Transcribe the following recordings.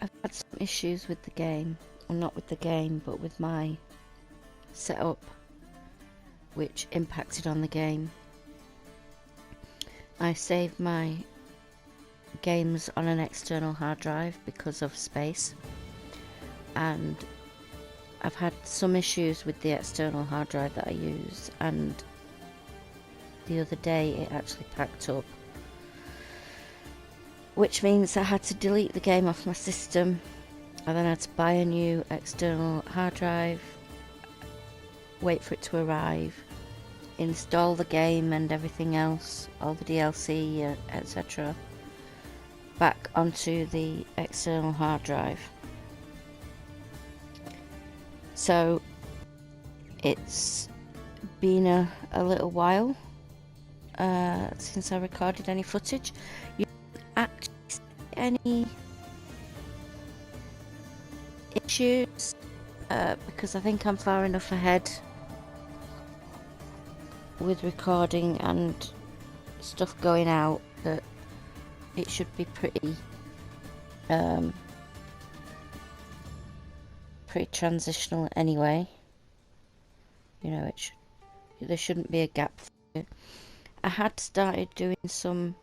I've had some issues with the game. Well, not with the game, but with my setup, which impacted on the game. I saved my games on an external hard drive because of space, and I've had some issues with the external hard drive that I use, and the other day it actually packed up, which means I had to delete the game off my system. I then had to buy a new external hard drive, wait for it to arrive, install the game and everything else, all the DLC, etc., back onto the external hard drive. So it's been a little while since I recorded any footage. You don't actually see any issues because I think I'm far enough ahead with recording and stuff going out that it should be pretty transitional anyway. You know, there shouldn't be a gap there. I had started doing some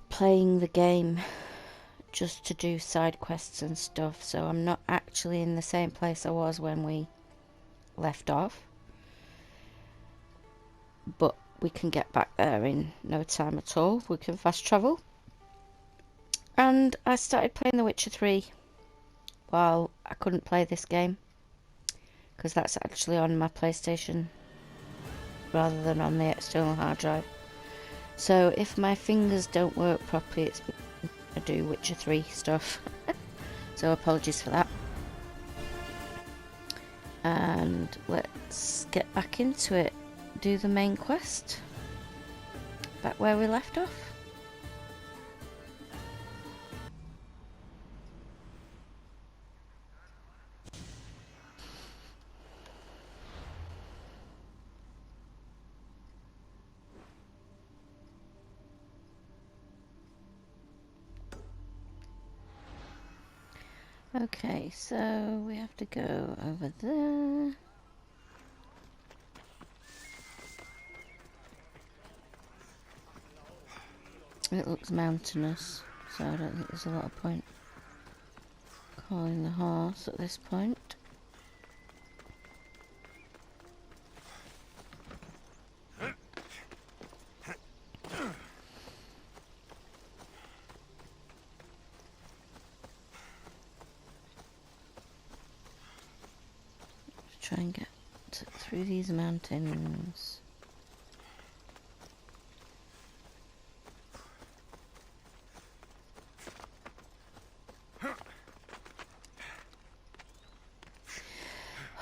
playing the game just to do side quests and stuff, so I'm not actually in the same place I was when we left off, but we can get back there in no time at all. We can fast travel. And I started playing The Witcher 3 while I couldn't play this game, because that's actually on my PlayStation rather than on the external hard drive. So if my fingers don't work properly, it's because I do Witcher 3 stuff. So apologies for that. And let's get back into it. Do the main quest. Back where we left off. Okay, so we have to go over there. It looks mountainous, so I don't think there's a lot of point calling the horse at this point. Try and get through these mountains.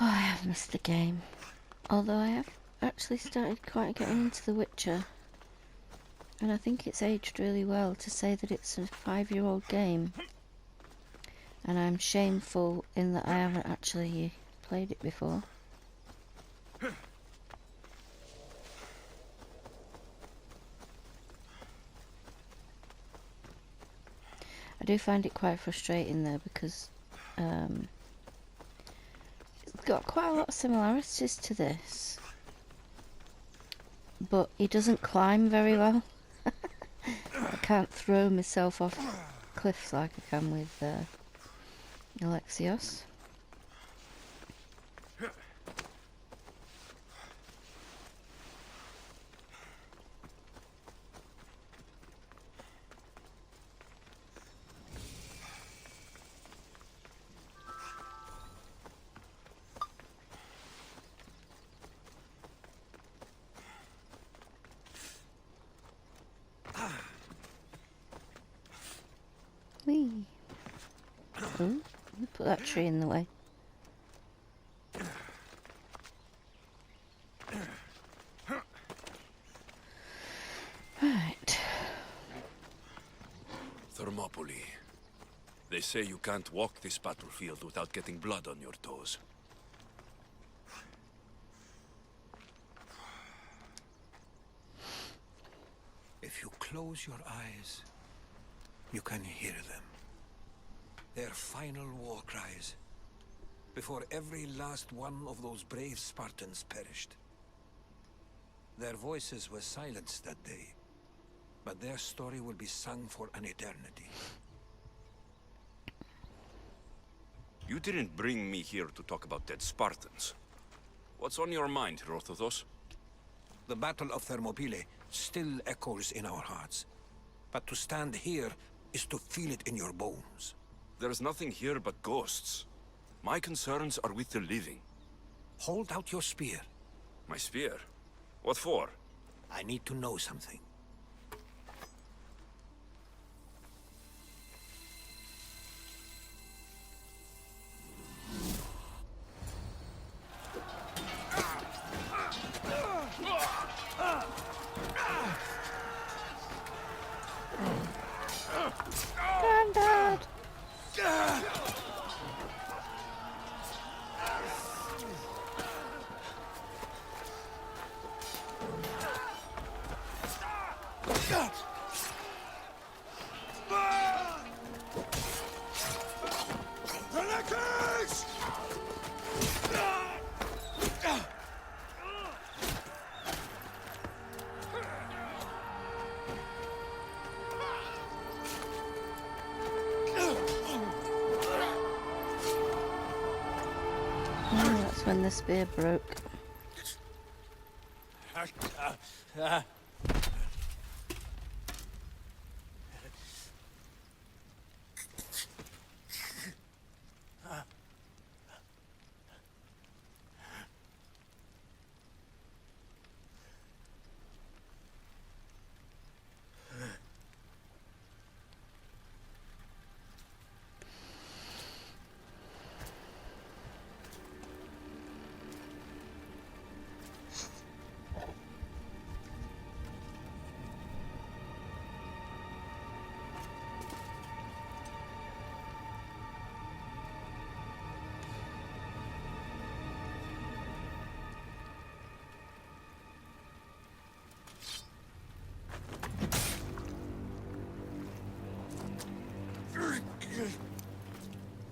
Oh, I have missed the game. Although I have actually started quite getting into The Witcher. And I think it's aged really well to say that it's a 5-year-old game. And I'm shameful in that I haven't actually played it before. I do find it quite frustrating though, because it's got quite a lot of similarities to this, but he doesn't climb very well. I can't throw myself off cliffs like I can with Alexios. Whee! Oh, put that tree in the way. Right. Thermopylae. They say you can't walk this battlefield without getting blood on your toes. If you close your eyes, you can hear them. Their final war cries, before every last one of those brave Spartans perished. Their voices were silenced that day, but their story will be sung for an eternity. You didn't bring me here to talk about dead Spartans. What's on your mind, Herodotus? The Battle of Thermopylae still echoes in our hearts. But to stand here is to feel it in your bones. There's nothing here but ghosts. My concerns are with the living. Hold out your spear. My spear? What for? I need to know something. Granddad! Oh, that's when the spear broke.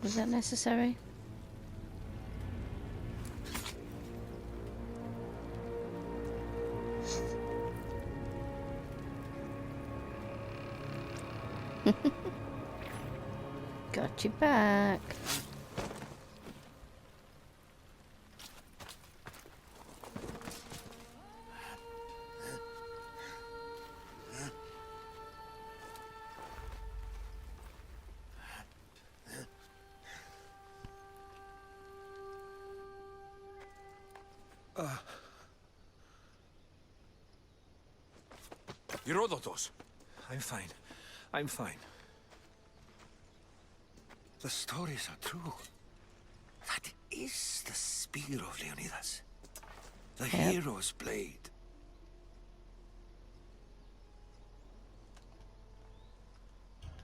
Was that necessary? Got you back. Herodotus! I'm fine. I'm fine. The stories are true. That is the spear of Leonidas. The hero's blade.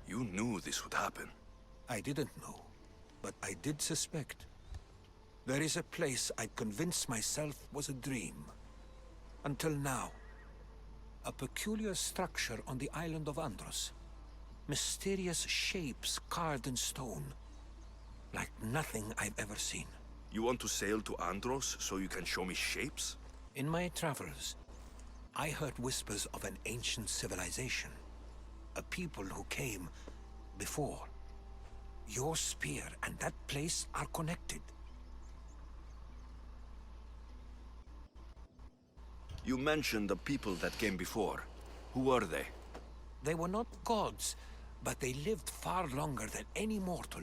You knew this would happen. I didn't know, but I did suspect. There is a place I'd convinced myself was a dream. Until now. A peculiar structure on the island of Andros. Mysterious shapes carved in stone. Like nothing I've ever seen. You want to sail to Andros so you can show me shapes? In my travels, I heard whispers of an ancient civilization. A people who came before. Your spear and that place are connected. You mentioned the people that came before. Who are they? They were not gods, but they lived far longer than any mortal,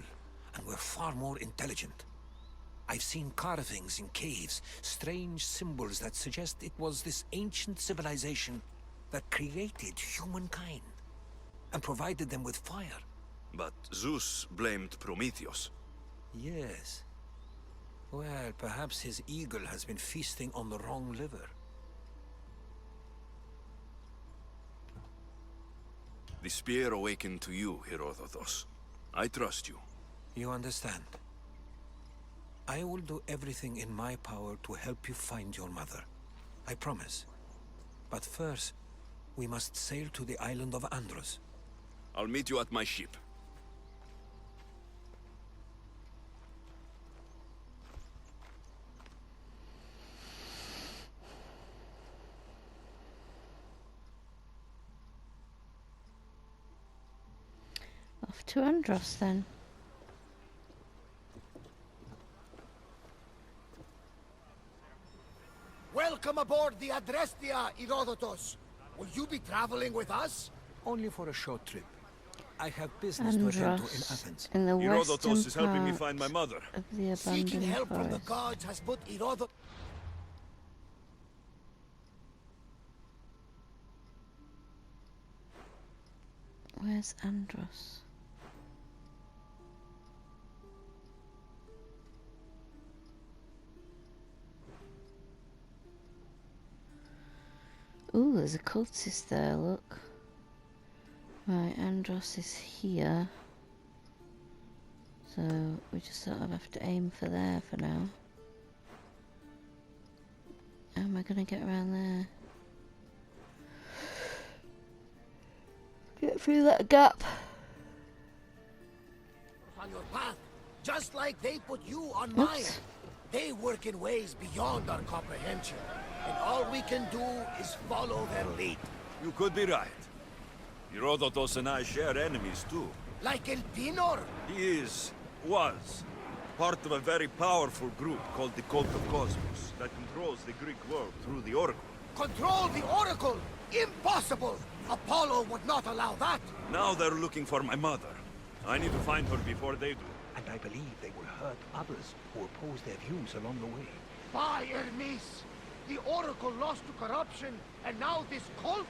and were far more intelligent. I've seen carvings in caves, strange symbols that suggest it was this ancient civilization that created humankind, and provided them with fire. But Zeus blamed Prometheus. Yes. Well, perhaps his eagle has been feasting on the wrong liver. The spear awakened to you, Herodotus. I trust you. You understand. I will do everything in my power to help you find your mother. I promise. But first, we must sail to the island of Andros. I'll meet you at my ship. off to Andros then. Welcome aboard the Adrestia, Herodotus. Will you be traveling with us? Only for a short trip. I have business to attend to in Andros, Athens. in the western Herodotus is helping me part find my mother. of the Seeking abandoned help from the forest. gods has put Herodotus... Where's Andros? Ooh, there's a cultist there, look. Right, Andros is here. So, we just sort of have to aim for there for now. How am I going to get around there? Get through that gap. on your path, just like they put you on mine. Oops. They work in ways beyond our comprehension, and all we can do is follow their lead. You could be right. Herodotus and I share enemies too. Like El Pinor? He was, part of a very powerful group called the Cult of Cosmos that controls the Greek world through the Oracle. Control the Oracle? Impossible! Apollo would not allow that! Now they're looking for my mother. I need to find her before they do. And I believe they will hurt others who oppose their views along the way. By Hermes! The Oracle lost to corruption, and now this cult?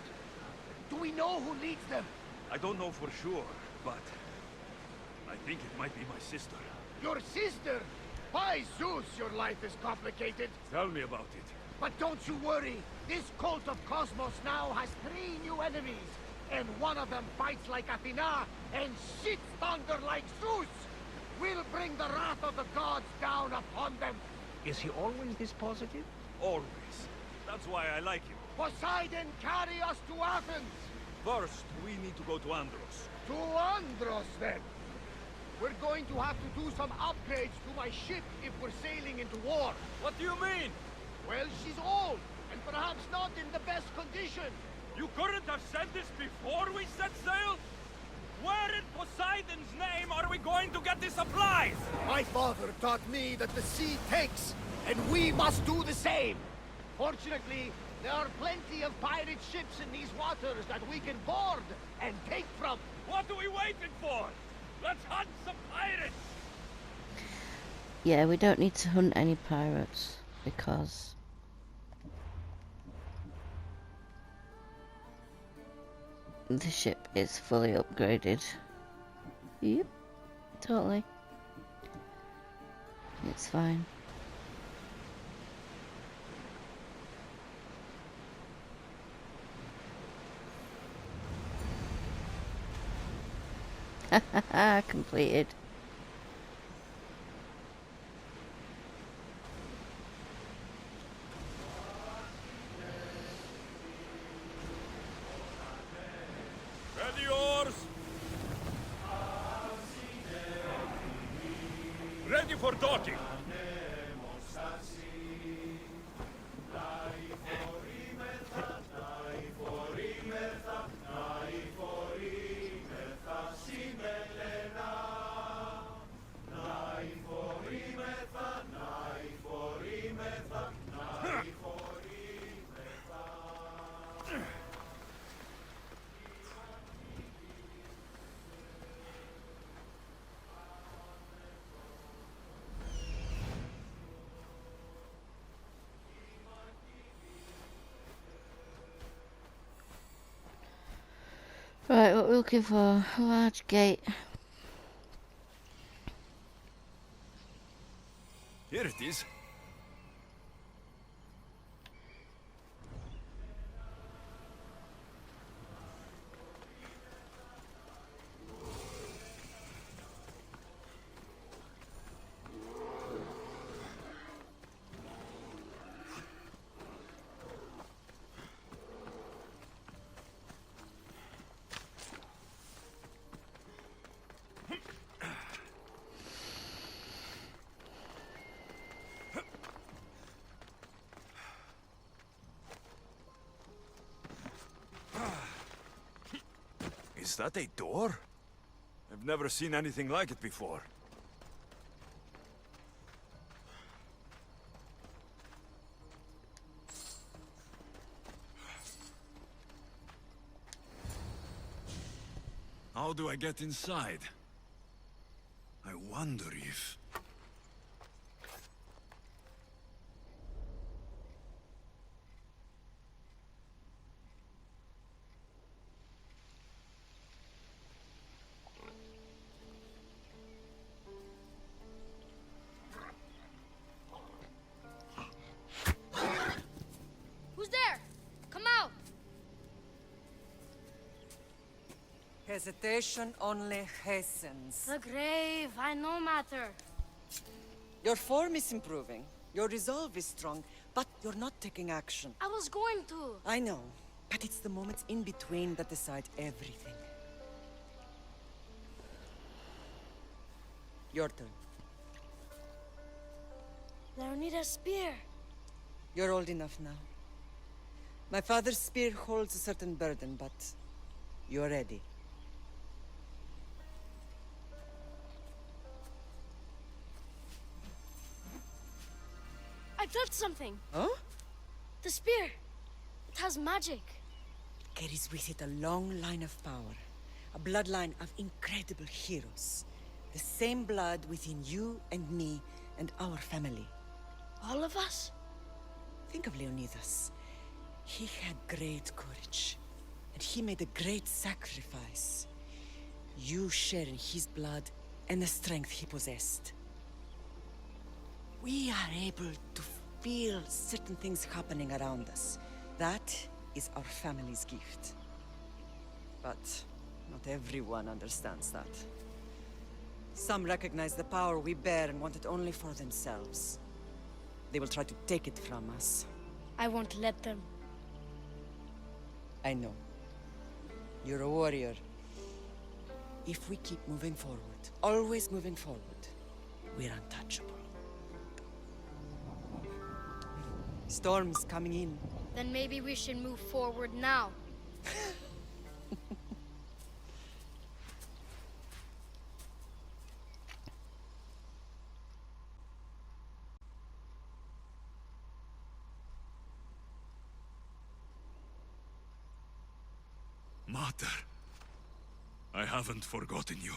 Do we know who leads them? I don't know for sure, but I think it might be my sister. Your sister? By Zeus, your life is complicated. Tell me about it. But don't you worry. This cult of Cosmos now has 3 new enemies. And one of them fights like Athena and shits thunder like Zeus. We'll bring the wrath of the gods down upon them. Is he always this positive? Always. That's why I like him. Poseidon, carry us to Athens. First, we need to go to Andros. To Andros, then. We're going to have to do some upgrades to my ship if we're sailing into war. What do you mean? Well, she's old, and perhaps not in the best condition. You couldn't have said this before we set sail? Where in Poseidon's name are we going to get the supplies? My father taught me that the sea takes, and we must do the same. Fortunately, there are plenty of pirate ships in these waters that we can board and take from. What are we waiting for? Let's hunt some pirates! Yeah, we don't need to hunt any pirates because the ship is fully upgraded. Yep, totally. It's fine. Completed. Ready oars! Ready for docking! Right, what we're looking for? A large gate. Here it is. Is that a door? I've I've never seen anything like it before. How do I get inside? I wonder if... Who's there? Come out! Hesitation only hastens. The grave, I no matter. Your form is improving. Your resolve is strong, but you're not taking action. I was going to. I know, but it's the moments in between that decide everything. Your turn. Leonida's spear. You're old enough now. My father's spear holds a certain burden, but you're ready. I touched something. Huh? The spear. It has magic. Carries with it a long line of power. A bloodline of incredible heroes. The same blood within you and me and our family. All of us? Think of Leonidas. He had great courage. And he made a great sacrifice. You share in his blood and the strength he possessed. We are able to feel certain things happening around us. That is our family's gift. But not everyone understands that. Some recognize the power we bear and want it only for themselves. They will try to take it from us. I won't let them. I know. You're a warrior. If we keep moving forward, always moving forward, we're untouchable. Storm's coming in. Then maybe we should move forward now. Mater, I haven't forgotten you.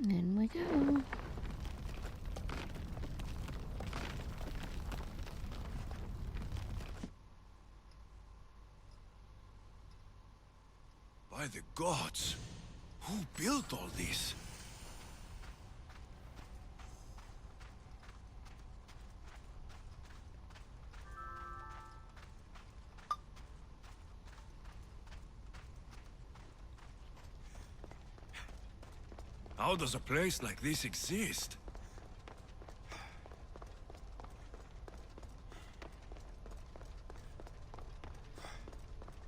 In we go. By the gods, who built all this? How does a place like this exist?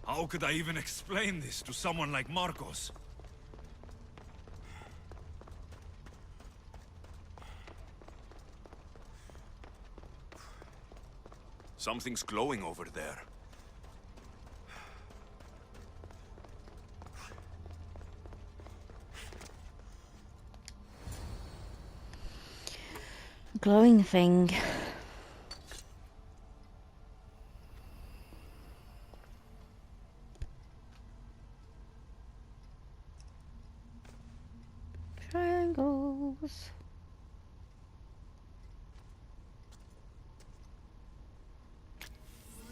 How could I even explain this to someone like Marcos? Something's glowing over there. Glowing thing. Triangles.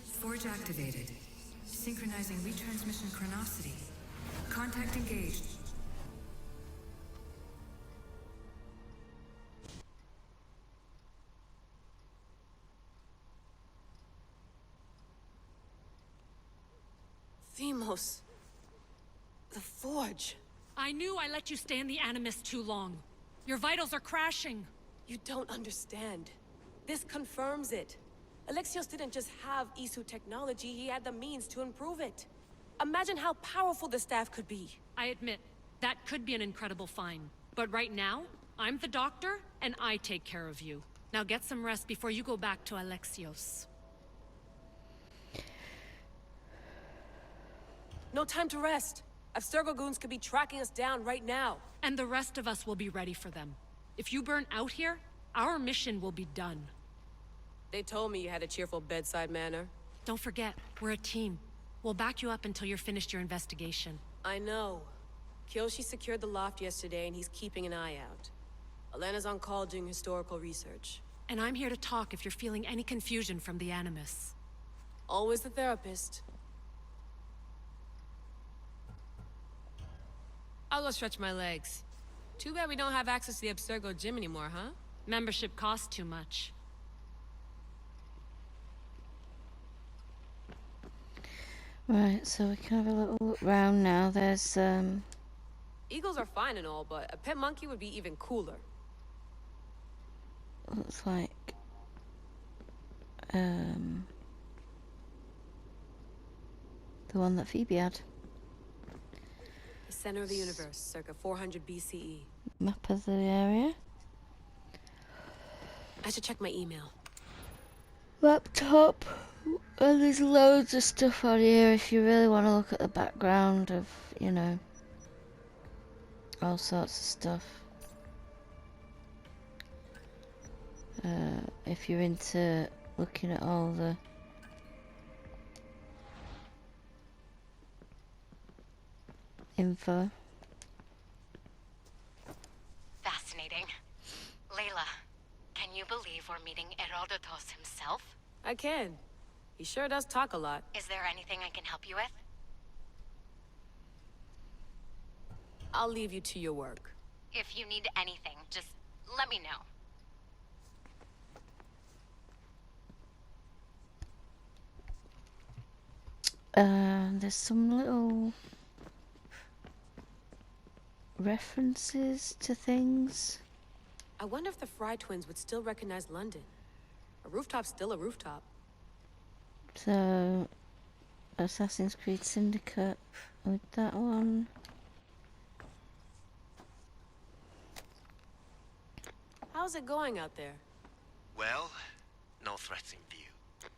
Forge activated. Synchronizing retransmission chronicity. Contact engaged. Themos. The Forge. I knew I let you stay in the Animus too long. Your vitals are crashing. You don't understand. This confirms it. Alexios didn't just have Isu technology, he had the means to improve it. Imagine how powerful the staff could be. I admit, that could be an incredible find. But right now, I'm the doctor, and I take care of you. Now get some rest before you go back to Alexios. No time to rest. Abstergo goons could be tracking us down right now. And the rest of us will be ready for them. If you burn out here, our mission will be done. They told me you had a cheerful bedside manner. Don't forget, we're a team. We'll back you up until you're finished your investigation. I know. Kyoshi secured the loft yesterday and he's keeping an eye out. Elena's on call doing historical research. And I'm here to talk if you're feeling any confusion from the Animus. Always the therapist. I'll go stretch my legs. Too bad we don't have access to the Abstergo gym anymore, huh? Membership costs too much. Right, so we can have a little look round now. There's, Eagles are fine and all, but a pet monkey would be even cooler. looks like, the one that Phoebe had. The center of the universe, circa 400 BCE. Map of the area. I should check my email. Laptop. And there's loads of stuff on here if you really want to look at the background of, you know, all sorts of stuff. If you're into looking at all the info. Fascinating. Layla, can you believe we're meeting Herodotus himself? I can. He sure does talk a lot. Is there anything I can help you with? I'll leave you to your work. If you need anything, just let me know. There's some little references to things. I wonder if the Fry twins would still recognize London. A rooftop's still a rooftop. So, Assassin's Creed Syndicate with that one. How's it going out there? Well, no threats in view.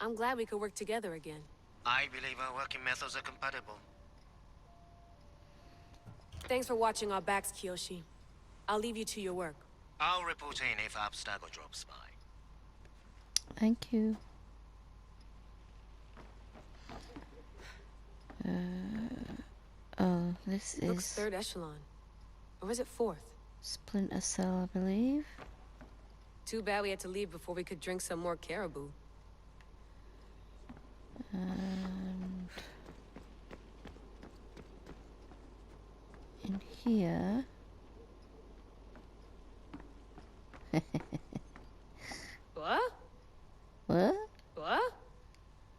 I'm glad we could work together again. I believe our working methods are compatible. Thanks for watching our backs, Kiyoshi. I'll leave you to your work. I'll report in if Abstergo drops by. Thank you. Oh, this Looks is third echelon. Or is it fourth? Splinter Cell, I believe. Too bad we had to leave before we could drink some more caribou. And in here. What? What? What?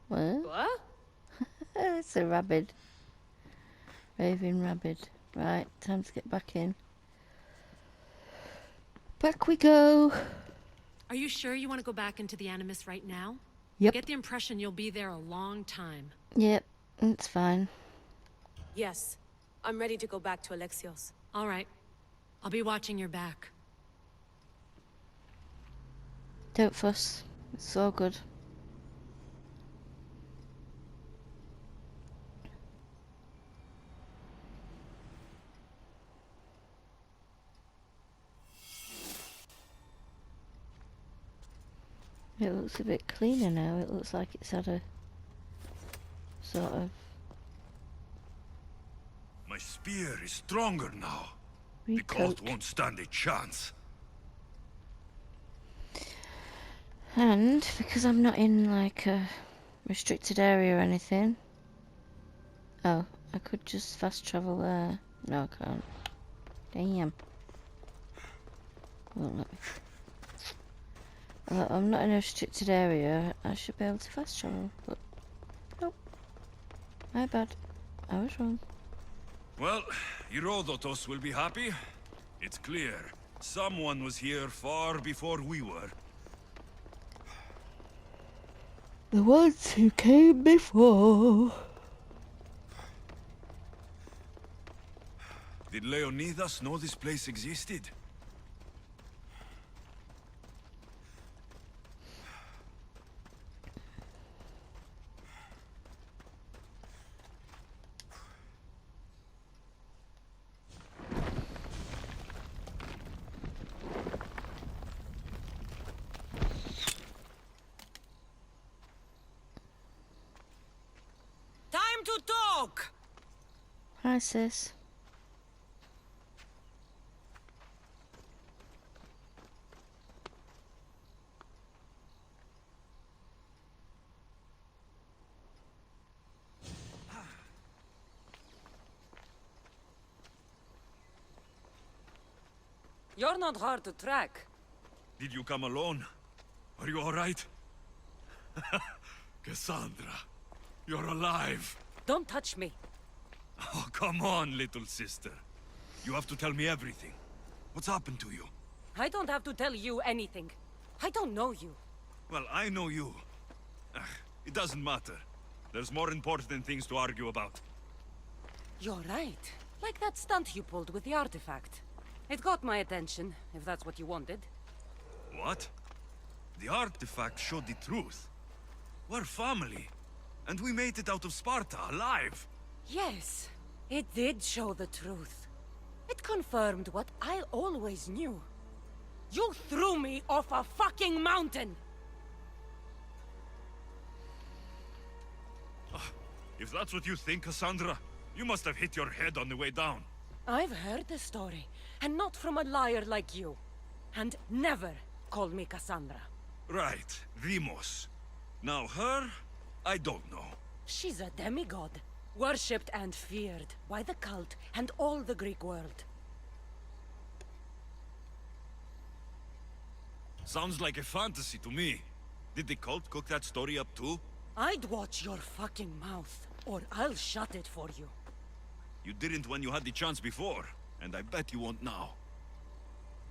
What? What? It's a rabbit. Raving rabbit. Right, time to get back in. Back we go. Are you sure you want to go back into the Animus right now? Yep. I get the impression you'll be there a long time. Yep, it's fine. Yes. I'm ready to go back to Alexios. All right. I'll be watching your back. Don't fuss. It's all good. It looks a bit cleaner now. It looks like it's had a sort of My spear is stronger now. The cult recoat. won't stand a chance. And because I'm not in like a restricted area or anything. Oh, I could just fast travel there. No, I can't. Damn. Won't let me. I'm not in a restricted area. I should be able to fast travel, but nope. My bad. I was wrong. Well, Herodotus will be happy. It's clear. Someone was here far before we were. The ones who came before. Did Leonidas know this place existed? Time to talk! Hi, sis. You're not hard to track. Did you come alone? Are you alright? Cassandra, you're alive. Don't touch me. Oh, come on, little sister. You have to tell me everything. What's happened to you? I don't have to tell you anything. I don't know you. Well, I know you. It doesn't matter. There's more important things to argue about. You're right. Like that stunt you pulled with the artifact. It got my attention, if that's what you wanted. What? The artifact showed the truth. We're family. And we made it out of Sparta, alive. Yes, it did show the truth. It confirmed what I always knew. You threw me off a fucking mountain! If that's what you think, Cassandra, you must have hit your head on the way down. I've heard the story, and not from a liar like you. And never call me Cassandra. Right, Demos. Now her, I don't know. She's a demigod, worshipped and feared by the cult and all the Greek world. Sounds like a fantasy to me. Did the cult cook that story up too? I'd watch your fucking mouth, or I'll shut it for you. You didn't when you had the chance before, and I bet you won't now.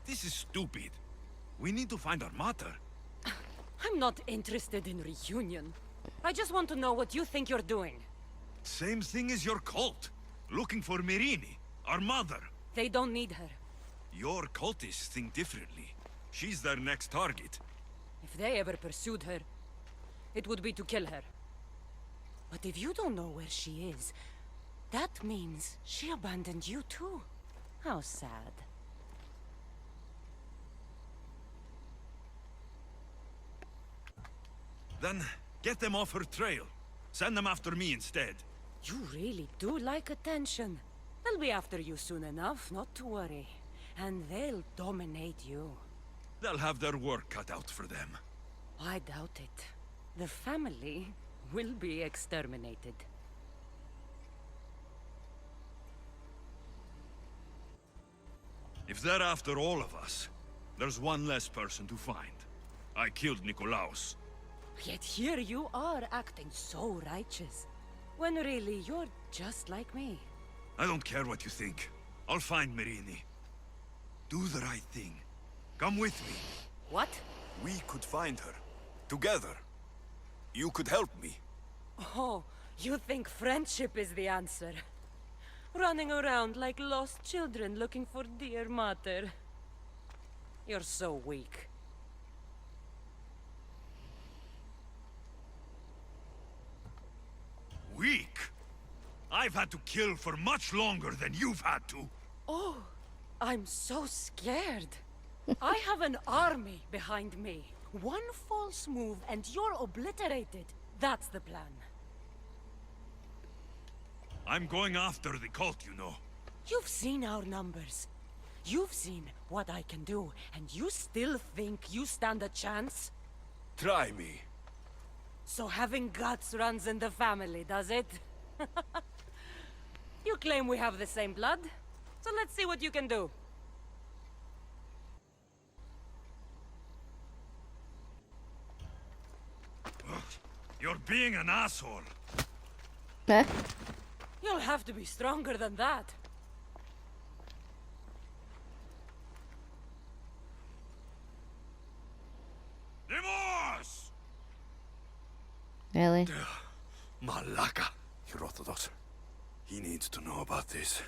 This is stupid. We need to find our mater. I'm not interested in reunion. I just want to know what you think you're doing. Same thing as your cult. Looking for Myrrine, our mother. They don't need her. Your cultists think differently. She's their next target. If they ever pursued her, it would be to kill her. But if you don't know where she is, that means she abandoned you too. How sad. Then, get them off her trail. Send them after me instead. You really do like attention. They'll be after you soon enough, not to worry. And they'll dominate you. They'll have their work cut out for them. I doubt it. The family will be exterminated. If they're after all of us, there's one less person to find. I killed Nikolaos. Yet here you are acting so righteous. When really you're just like me. I don't care what you think. I'll find Myrrine. Do the right thing. Come with me. What? We could find her. Together. You could help me. Oh, you think friendship is the answer? Running around like lost children looking for dear mater. You're so weak. Weak? I've had to kill for much longer than you've had to. Oh, I'm so scared. I have an army behind me. One false move and you're obliterated. That's the plan. I'm going after the cult, you know. You've seen our numbers. You've seen what I can do, and you still think you stand a chance? Try me. So having guts runs in the family, does it? You claim we have the same blood, so let's see what you can do. You're being an asshole. Eh? You'll have to be stronger than that. Demos! Really? Malaka. Herodotus. He needs to know about this.